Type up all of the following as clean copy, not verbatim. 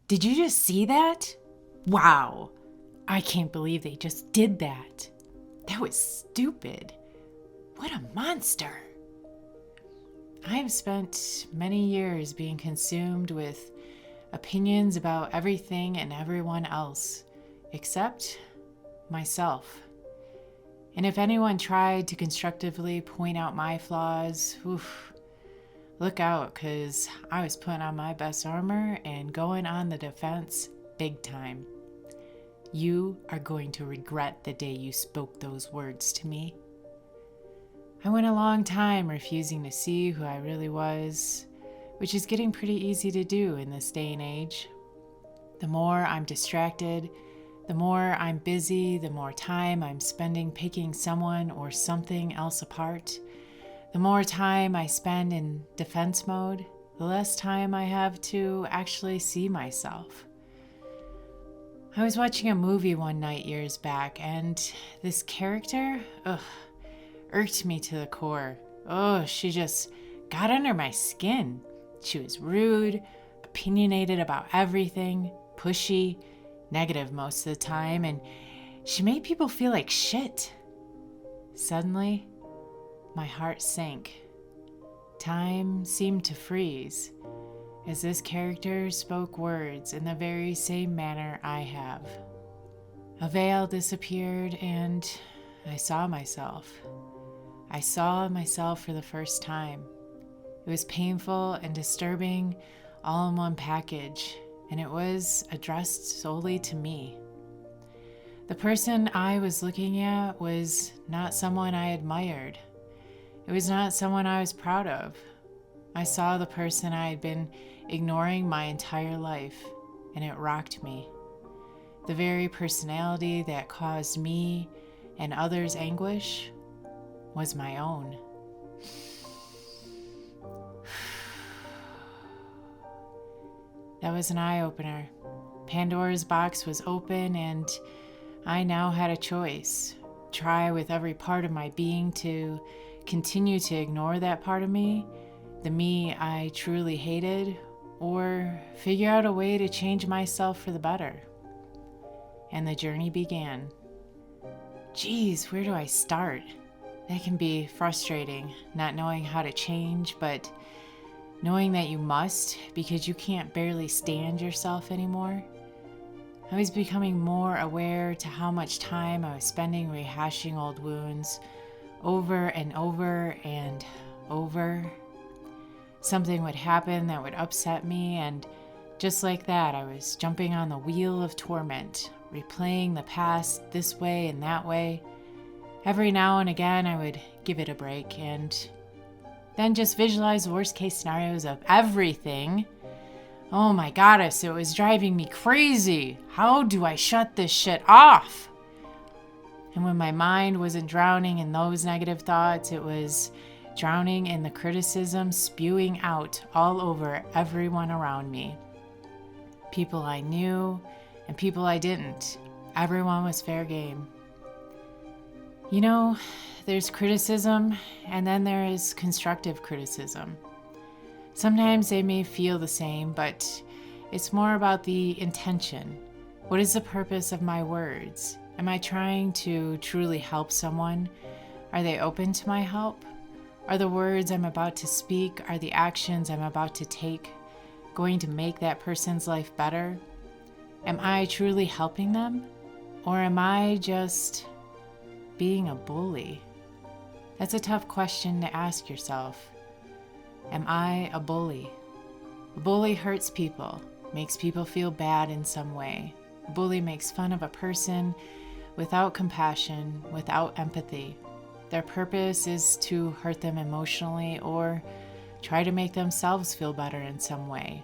Did you just see that? Wow. I can't believe they just did that. That was stupid. What a monster. I have spent many years being consumed with opinions about everything and everyone else, except myself. And if anyone tried to constructively point out my flaws, look out, because I was putting on my best armor and going on the defense big time. You are going to regret the day you spoke those words to me. I went a long time refusing to see who I really was, which is getting pretty easy to do in this day and age. The more I'm distracted, the more I'm busy, the more time I'm spending picking someone or something else apart. The more time I spend in defense mode, the less time I have to actually see myself. I was watching a movie one night years back, and this character, irked me to the core. She just got under my skin. She was rude, opinionated about everything, pushy, negative most of the time, and she made people feel like shit. Suddenly, my heart sank. Time seemed to freeze as this character spoke words in the very same manner I have. A veil disappeared and I saw myself. I saw myself for the first time. It was painful and disturbing, all in one package, and it was addressed solely to me. The person I was looking at was not someone I admired. It was not someone I was proud of. I saw the person I had been ignoring my entire life, and it rocked me. The very personality that caused me and others anguish was my own. That was an eye-opener. Pandora's box was open, and I now had a choice. Try with every part of my being to continue to ignore that part of me, the me I truly hated, or figure out a way to change myself for the better. And the journey began. Geez, where do I start? That can be frustrating, not knowing how to change, but knowing that you must because you can't barely stand yourself anymore. I was becoming more aware to how much time I was spending rehashing old wounds over and over and over. Something would happen that would upset me, and just like that, I was jumping on the wheel of torment, replaying the past this way and that way. Every now and again, I would give it a break and then just visualize the worst case scenarios of everything. Oh my goddess, it was driving me crazy. How do I shut this shit off? And when my mind wasn't drowning in those negative thoughts, it was drowning in the criticism spewing out all over everyone around me. People I knew and people I didn't. Everyone was fair game. You know, there's criticism and then there is constructive criticism. Sometimes they may feel the same, but it's more about the intention. What is the purpose of my words? Am I trying to truly help someone? Are they open to my help? Are the words I'm about to speak, are the actions I'm about to take going to make that person's life better? Am I truly helping them? Or am I just being a bully? That's a tough question to ask yourself. Am I a bully? A bully hurts people, makes people feel bad in some way. A bully makes fun of a person without compassion, without empathy. Their purpose is to hurt them emotionally or try to make themselves feel better in some way.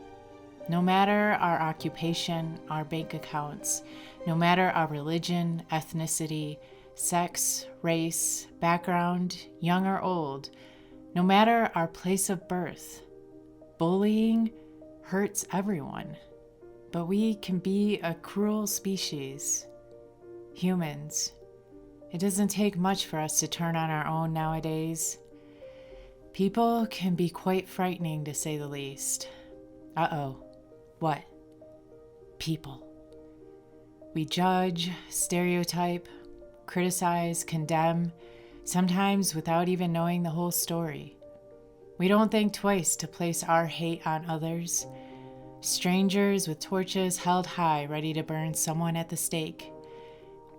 No matter our occupation, our bank accounts, no matter our religion, ethnicity, sex, race, background, young or old, no matter our place of birth, bullying hurts everyone. But we can be a cruel species, humans. It doesn't take much for us to turn on our own nowadays. People can be quite frightening, to say the least. Uh-oh. What? people. We judge, stereotype, criticize, condemn, sometimes without even knowing the whole story. We don't think twice to place our hate on others. Strangers with torches held high, ready to burn someone at the stake,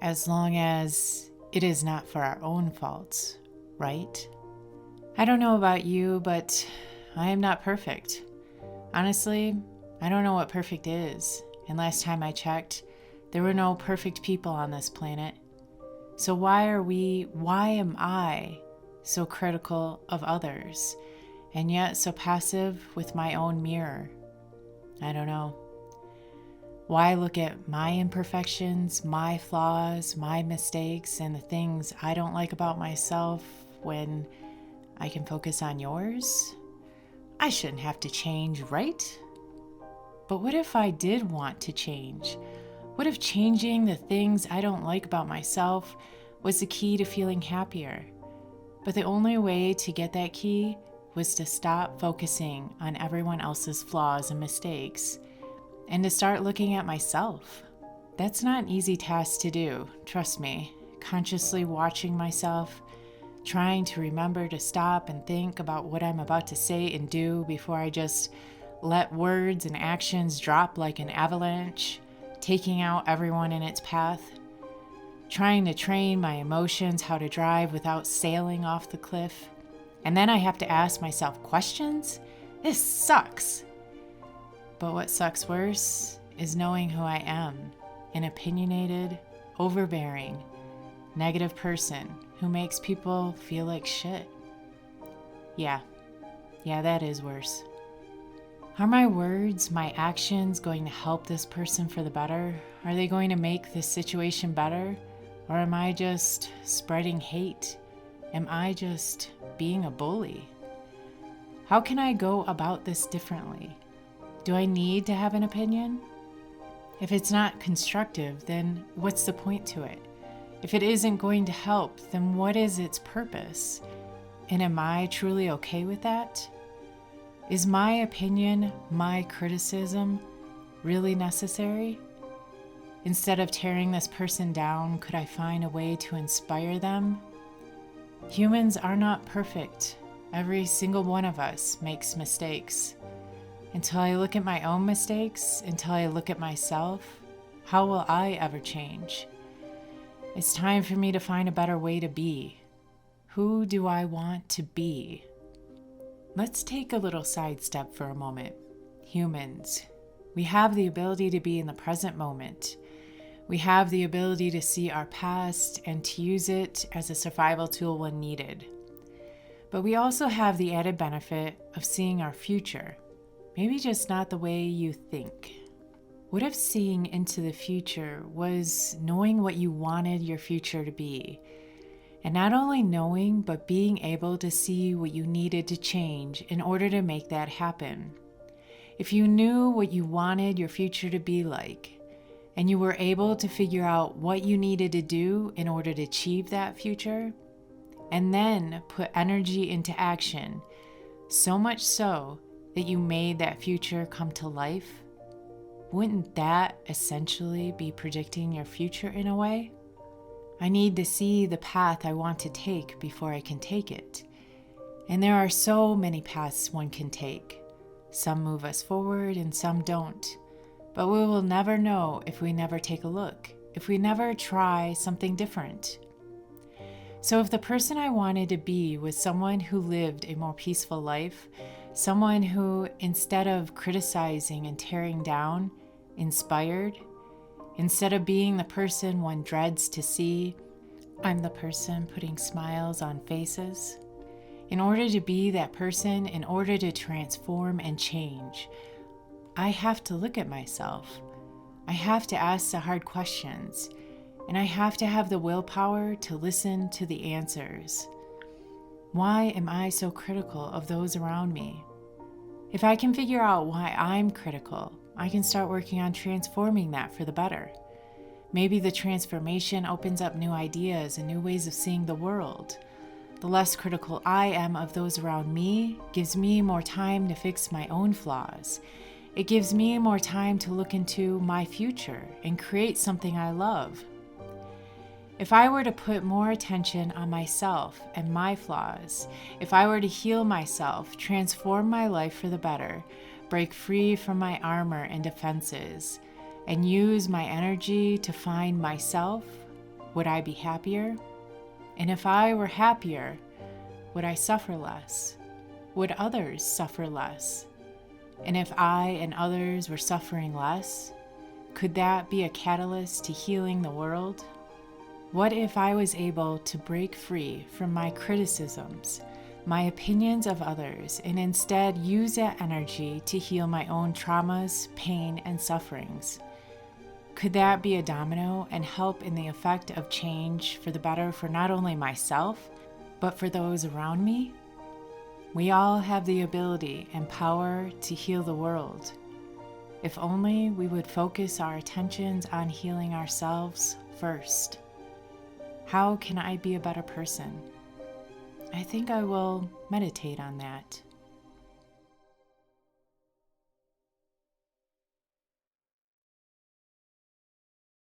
as long as it is not for our own faults, right? I don't know about you, but I am not perfect. Honestly, I don't know what perfect is, and last time I checked, there were no perfect people on this planet. So why am I so critical of others, and yet so passive with my own mirror? I don't know. Why look at my imperfections, my flaws, my mistakes, and the things I don't like about myself when I can focus on yours? I shouldn't have to change, right? But what if I did want to change? What if changing the things I don't like about myself was the key to feeling happier? But the only way to get that key was to stop focusing on everyone else's flaws and mistakes and to start looking at myself. That's not an easy task to do, trust me. Consciously watching myself, trying to remember to stop and think about what I'm about to say and do before I just let words and actions drop like an avalanche, taking out everyone in its path. Trying to train my emotions how to drive without sailing off the cliff. And then I have to ask myself questions? This sucks. But what sucks worse is knowing who I am, an opinionated, overbearing, negative person who makes people feel like shit. Yeah, that is worse. Are my words, my actions going to help this person for the better? Are they going to make this situation better? Or am I just spreading hate? Am I just being a bully? How can I go about this differently? Do I need to have an opinion? If it's not constructive, then what's the point to it? If it isn't going to help, then what is its purpose? And am I truly okay with that? Is my opinion, my criticism, really necessary? Instead of tearing this person down, could I find a way to inspire them? Humans are not perfect. Every single one of us makes mistakes. Until I look at my own mistakes, until I look at myself, how will I ever change? It's time for me to find a better way to be. Who do I want to be? Let's take a little sidestep for a moment. Humans, we have the ability to be in the present moment. We have the ability to see our past and to use it as a survival tool when needed. But we also have the added benefit of seeing our future, maybe just not the way you think. What if seeing into the future was knowing what you wanted your future to be? And not only knowing, but being able to see what you needed to change in order to make that happen. If you knew what you wanted your future to be like, and you were able to figure out what you needed to do in order to achieve that future, and then put energy into action, so much so that you made that future come to life, wouldn't that essentially be predicting your future in a way? I need to see the path I want to take before I can take it. And there are so many paths one can take. Some move us forward and some don't. But we will never know if we never take a look, if we never try something different. So if the person I wanted to be was someone who lived a more peaceful life, someone who, instead of criticizing and tearing down, inspired, instead of being the person one dreads to see, I'm the person putting smiles on faces. In order to be that person, in order to transform and change, I have to look at myself. I have to ask the hard questions, and I have to have the willpower to listen to the answers. Why am I so critical of those around me? If I can figure out why I'm critical, I can start working on transforming that for the better. Maybe the transformation opens up new ideas and new ways of seeing the world. The less critical I am of those around me gives me more time to fix my own flaws. It gives me more time to look into my future and create something I love. If I were to put more attention on myself and my flaws, if I were to heal myself, transform my life for the better, break free from my armor and defenses, and use my energy to find myself, would I be happier? And if I were happier, would I suffer less? Would others suffer less? And if I and others were suffering less, could that be a catalyst to healing the world? What if I was able to break free from my criticisms, my opinions of others, and instead use that energy to heal my own traumas, pain, and sufferings? Could that be a domino and help in the effect of change for the better for not only myself, but for those around me? We all have the ability and power to heal the world. If only we would focus our attentions on healing ourselves first. How can I be a better person? I think I will meditate on that.